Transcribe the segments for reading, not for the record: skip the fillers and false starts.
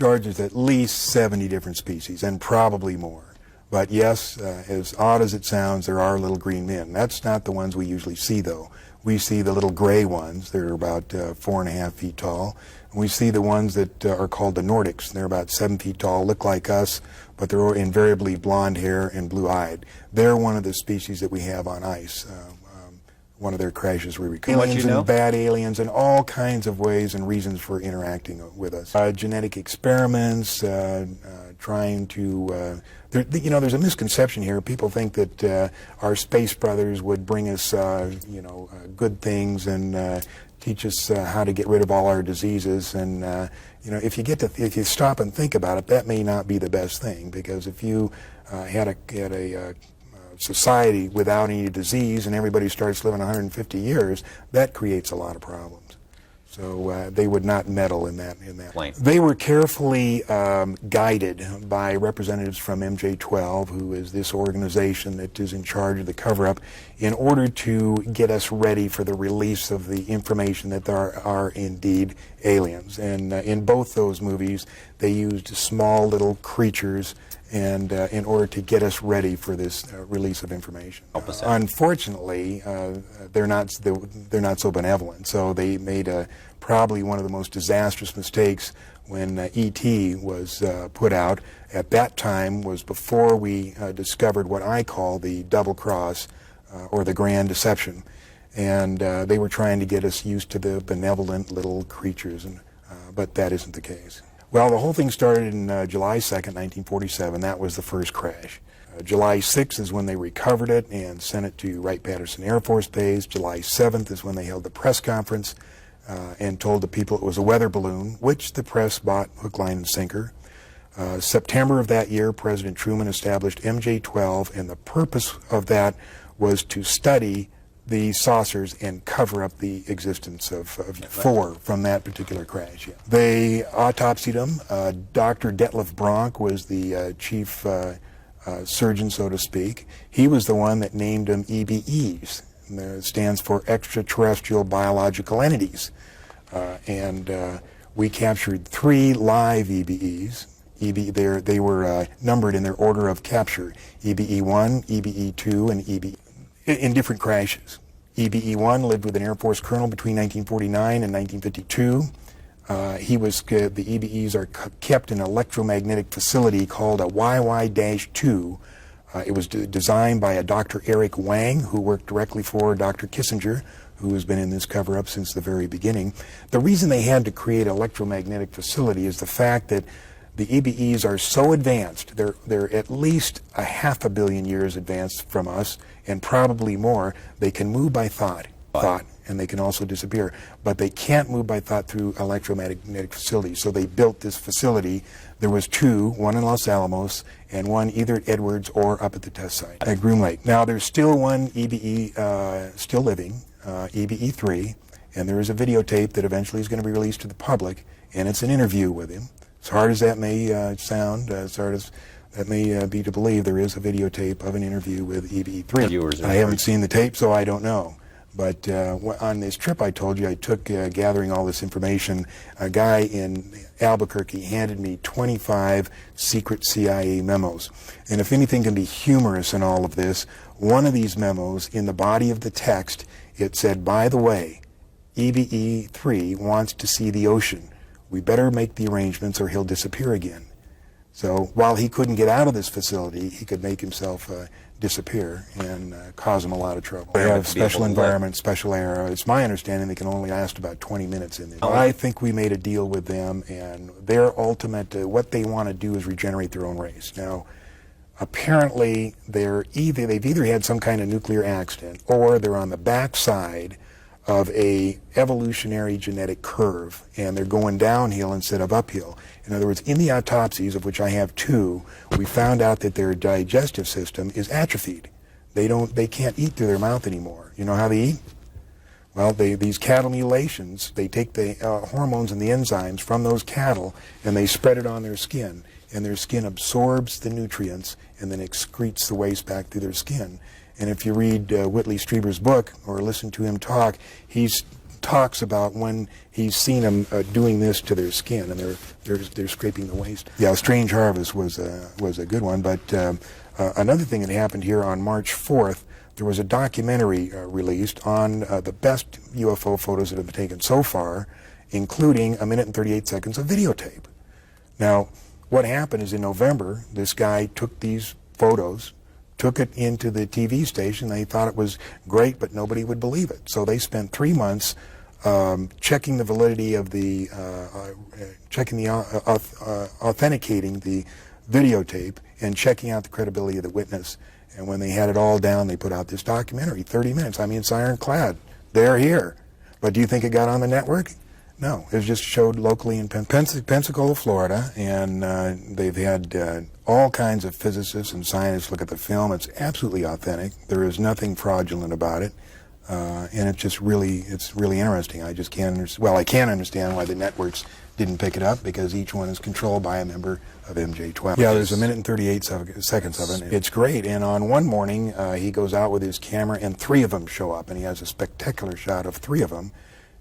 George, there's at least 70 different species, and probably more. But yes, as odd as it sounds, there are little green men. That's not the ones we usually see, though. We see the little gray ones. They're about 4.5 feet tall. And we see the ones that are called the Nordics. They're about 7 feet tall, look like us, but they're invariably blonde hair and blue-eyed. They're one of the species that we have on ice. One of their crashes we recovered. Aliens and bad aliens and all kinds of ways and reasons for interacting with us. Genetic experiments, trying to, there's a misconception here. People think that our space brothers would bring us, good things and teach us how to get rid of all our diseases. And, if you stop and think about it, that may not be the best thing, because if you had a society without any disease and everybody starts living 150 years, that creates a lot of problems. So they would not meddle in that. They were carefully guided by representatives from MJ-12, who is this organization that is in charge of the cover-up, in order to get us ready for the release of the information that there are indeed aliens. And in both those movies, they used small little creatures and in order to get us ready for this release of information. Unfortunately, they're not so benevolent. So they made probably one of the most disastrous mistakes when E.T. was put out. At that time was before we discovered what I call the double cross or the grand deception. And they were trying to get us used to the benevolent little creatures, but that isn't the case. Well, the whole thing started in July 2nd, 1947. That was the first crash. July 6th is when they recovered it and sent it to Wright-Patterson Air Force Base. July 7th is when they held the press conference and told the people it was a weather balloon, which the press bought hook, line, and sinker. September of that year, President Truman established MJ-12, and the purpose of that was to study the saucers and cover up the existence of four from that particular crash. Yeah. They autopsied them. Dr. Detlef Bronk was the chief surgeon, so to speak. He was the one that named them EBEs. It stands for extraterrestrial biological entities. And we captured 3 live EBEs. They were numbered in their order of capture: EBE-1, EBE-2, and EBE. In different crashes. EBE-1 lived with an Air Force colonel between 1949 and 1952. The EBEs are kept in an electromagnetic facility called a YY-2. It was designed by a Dr. Eric Wang, who worked directly for Dr. Kissinger, who has been in this cover-up since the very beginning. The reason they had to create an electromagnetic facility is the fact that the EBEs are so advanced, they're at least 500 million years advanced from us, and probably more. They can move by thought, and they can also disappear, but they can't move by thought through electromagnetic facilities. So they built this facility. There was 2, one in Los Alamos, and one either at Edwards or up at the test site at Groom Lake. Now there's still one EBE still living, EBE-3, and there is a videotape that eventually is going to be released to the public, and it's an interview with him. As hard as that may sound, as hard as that may be to believe, there is a videotape of an interview with EBE-3. I haven't seen the tape, so I don't know. But on this trip I told you I took gathering all this information, a guy in Albuquerque handed me 25 secret CIA memos. And if anything can be humorous in all of this, one of these memos, in the body of the text, it said, "By the way, EBE-3 wants to see the ocean. We better make the arrangements or he'll disappear again." So while he couldn't get out of this facility, he could make himself disappear and cause him a lot of trouble. They have special environment, special air. It's my understanding they can only last about 20 minutes in there. I think we made a deal with them, and their ultimate, what they want to do is regenerate their own race. Now, apparently they've either had some kind of nuclear accident, or they're on the backside of a evolutionary genetic curve, and they're going downhill instead of uphill. In other words, in the autopsies, of which I have 2, we found out that their digestive system is atrophied. They can't eat through their mouth anymore. You know how they eat? Well, these cattle mutilations, they take the hormones and the enzymes from those cattle and they spread it on their skin, and their skin absorbs the nutrients and then excretes the waste back through their skin. And if you read Whitley Strieber's book or listen to him talk, he's talks about when he's seen them doing this to their skin, and they're scraping the waist. Yeah, Strange Harvest was a good one, but another thing that happened here on March 4th, there was a documentary released on the best UFO photos that have been taken so far, including 1 minute and 38 seconds of videotape. Now, what happened is in November, this guy took these photos, took it into the TV station. They thought it was great, but nobody would believe it. So they spent 3 months checking the validity of the, authenticating the videotape and checking out the credibility of the witness. And when they had it all down, they put out this documentary, 30 minutes. I mean, it's ironclad. They're here. But do you think it got on the network? No, it was just showed locally in Pensacola, Florida, and they've had all kinds of physicists and scientists look at the film. It's absolutely authentic. There is nothing fraudulent about it, and it's really interesting. I just can't I can understand why the networks didn't pick it up, because each one is controlled by a member of MJ12. Yeah, there's 1 minute and 38 seconds of it. It's great, and on one morning, he goes out with his camera, and 3 of them show up, and he has a spectacular shot of 3 of them.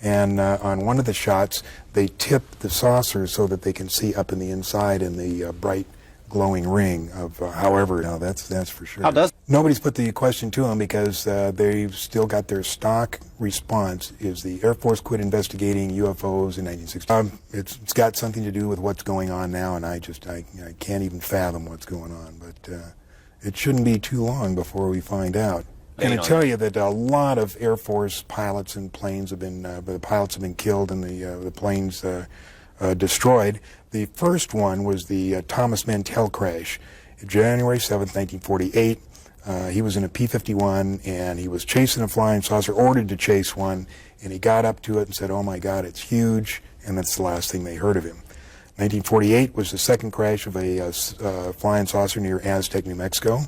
And on one of the shots, they tip the saucer so that they can see up in the inside in the bright glowing ring of however. No, that's for sure. How does? Nobody's put the question to them because they've still got their stock response is the Air Force quit investigating UFOs in 1960. It's got something to do with what's going on now, and I can't even fathom what's going on. But it shouldn't be too long before we find out. I'm going to tell you that a lot of Air Force pilots and planes have been, the pilots have been killed and the planes destroyed. The first one was the Thomas Mantell crash, January 7th, 1948. He was in a P-51 and he was chasing a flying saucer, ordered to chase one, and he got up to it and said, "Oh my God, it's huge," and that's the last thing they heard of him. 1948 was the second crash of a flying saucer near Aztec, New Mexico.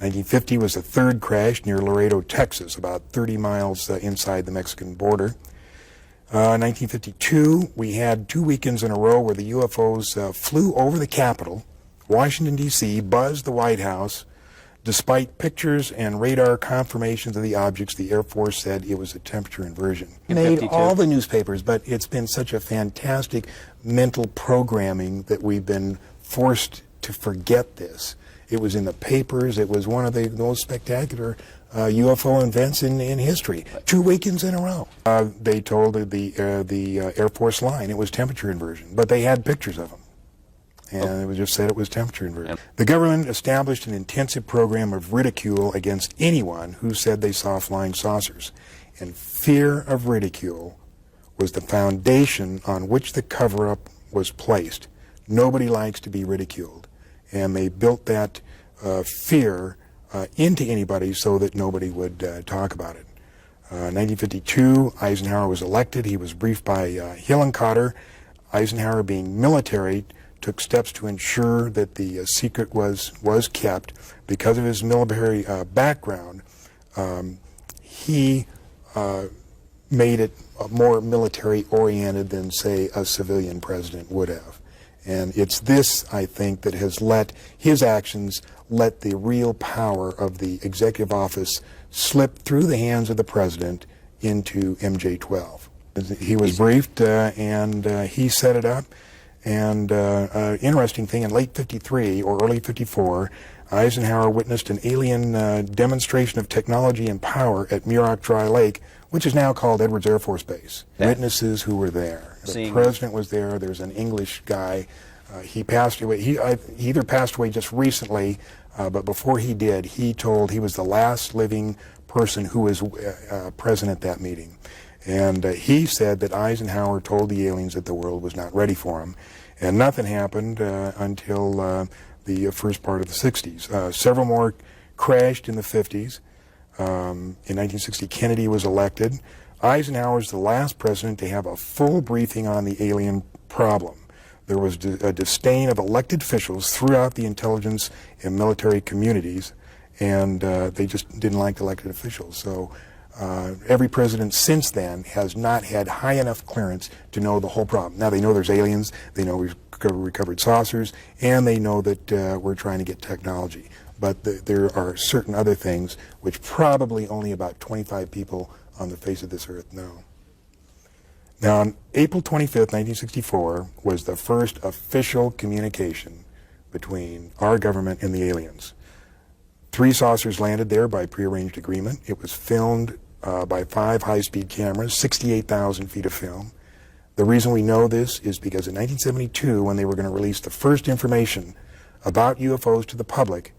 1950 was the third crash near Laredo, Texas, about 30 miles inside the Mexican border. 1952, we had 2 weekends in a row where the UFOs flew over the Capitol, Washington, D.C., buzzed the White House. Despite pictures and radar confirmations of the objects, the Air Force said it was a temperature inversion. Made all the newspapers, but it's been such a fantastic mental programming that we've been forced to forget this. It was in the papers. It was one of the most spectacular UFO events in history. 2 weekends in a row. They told the Air Force line it was temperature inversion, but they had pictures of them. And it was just said it was temperature inversion. The government established an intensive program of ridicule against anyone who said they saw flying saucers. And fear of ridicule was the foundation on which the cover-up was placed. Nobody likes to be ridiculed. And they built that fear into anybody so that nobody would talk about it. 1952, Eisenhower was elected. He was briefed by Hillenkotter. Eisenhower, being military, took steps to ensure that the secret was kept. Because of his military background, he made it more military-oriented than, say, a civilian president would have. And it's this, I think, that has let his actions let the real power of the executive office slip through the hands of the president into MJ12. He was briefed, and he set it up. And interesting thing, in late 53 or early 54, Eisenhower witnessed an alien demonstration of technology and power at Muroc Dry Lake, which is now called Edwards Air Force Base. Witnesses who were there. The president was there. There's an English guy. He passed away. He either passed away just recently, but before he did, he was the last living person who was present at that meeting. And he said that Eisenhower told the aliens that the world was not ready for him. And nothing happened until the first part of the 60s. Several more crashed in the 50s. In 1960, Kennedy was elected. Eisenhower was the last president to have a full briefing on the alien problem. There was a disdain of elected officials throughout the intelligence and military communities, and they just didn't like elected officials. So every president since then has not had high enough clearance to know the whole problem. Now they know there's aliens, they know we've recovered saucers, and they know that we're trying to get technology. But there are certain other things which probably only about 25 people on the face of this earth know. Now, on April 25th, 1964, was the first official communication between our government and the aliens. 3 saucers landed there by prearranged agreement. It was filmed by 5 high-speed cameras, 68,000 feet of film. The reason we know this is because in 1972, when they were going to release the first information about UFOs to the public,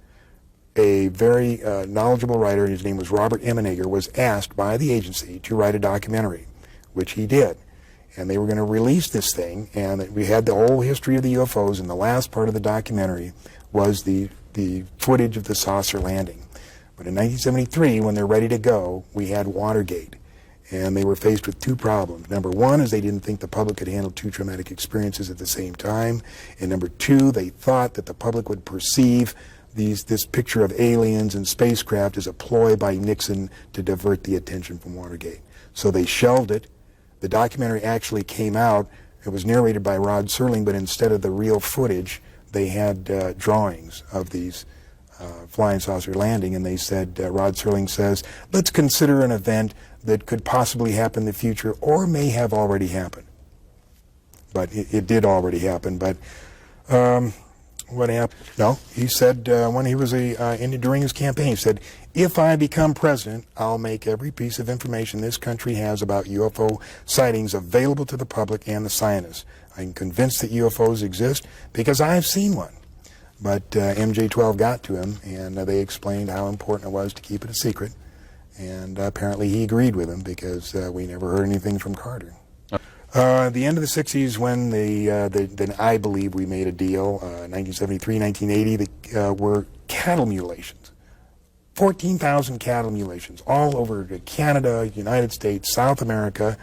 a very knowledgeable writer, his name was Robert Emenegger, was asked by the agency to write a documentary, which he did. And they were going to release this thing, and we had the whole history of the UFOs, and the last part of the documentary was the footage of the saucer landing. But in 1973, when they're ready to go, we had Watergate, and they were faced with 2 problems. Number 1 is they didn't think the public could handle 2 traumatic experiences at the same time, and number 2, they thought that the public would perceive this picture of aliens and spacecraft as a ploy by Nixon to divert the attention from Watergate. So they shelved it. The documentary actually came out. It was narrated by Rod Serling, but instead of the real footage, they had drawings of these flying saucer landing, and they said, Rod Serling says, let's consider an event that could possibly happen in the future or may have already happened. But it did already happen. But what happened? No, he said when he was during his campaign, he said, if I become president, I'll make every piece of information this country has about UFO sightings available to the public and the scientists. I'm convinced that UFOs exist because I've seen one. But MJ-12 got to him, and they explained how important it was to keep it a secret. And apparently he agreed with them because we never heard anything from Carter. At the end of the 60s, when then I believe we made a deal, 1973, 1980, were cattle mutilations. 14,000 cattle mutilations all over Canada, United States, South America,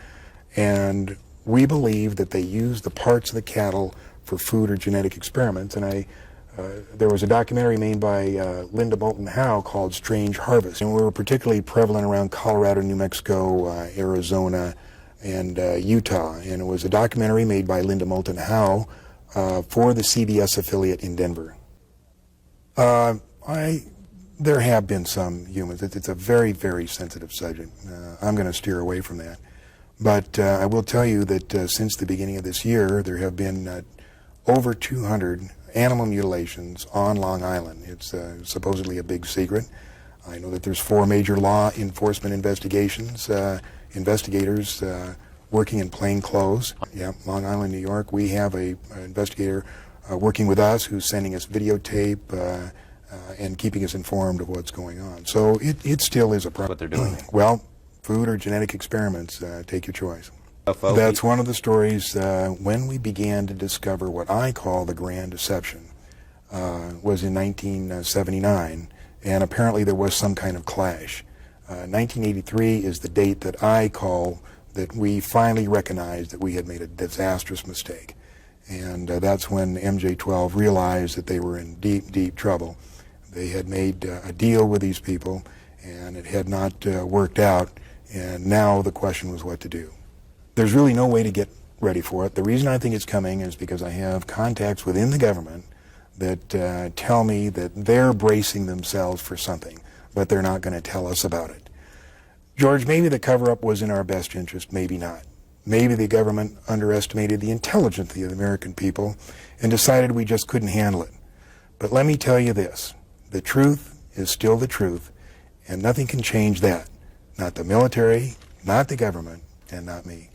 and we believe that they used the parts of the cattle for food or genetic experiments. And there was a documentary made by Linda Moulton Howe called Strange Harvest, and we were particularly prevalent around Colorado, New Mexico, Arizona, and Utah. And it was a documentary made by Linda Moulton Howe for the CBS affiliate in Denver. There have been some humans. It's a very, very sensitive subject. I'm going to steer away from that. But I will tell you that since the beginning of this year, there have been over 200 animal mutilations on Long Island. It's supposedly a big secret. I know that there's 4 major law enforcement investigators working in plain clothes. Yeah, Long Island, New York. We have an investigator working with us who's sending us videotape and keeping us informed of what's going on. So it still is a problem. What they're doing. Well, food or genetic experiments, take your choice. That's one of the stories when we began to discover what I call the Grand Deception was in 1979, and apparently there was some kind of clash. 1983 is the date that I call that we finally recognized that we had made a disastrous mistake. And that's when MJ-12 realized that they were in deep, deep trouble. They had made a deal with these people, and it had not worked out, and now the question was what to do. There's really no way to get ready for it. The reason I think it's coming is because I have contacts within the government that tell me that they're bracing themselves for something, but they're not going to tell us about it. George, maybe the cover-up was in our best interest, maybe not. Maybe the government underestimated the intelligence of the American people and decided we just couldn't handle it. But let me tell you this, the truth is still the truth, and nothing can change that. Not the military, not the government, and not me.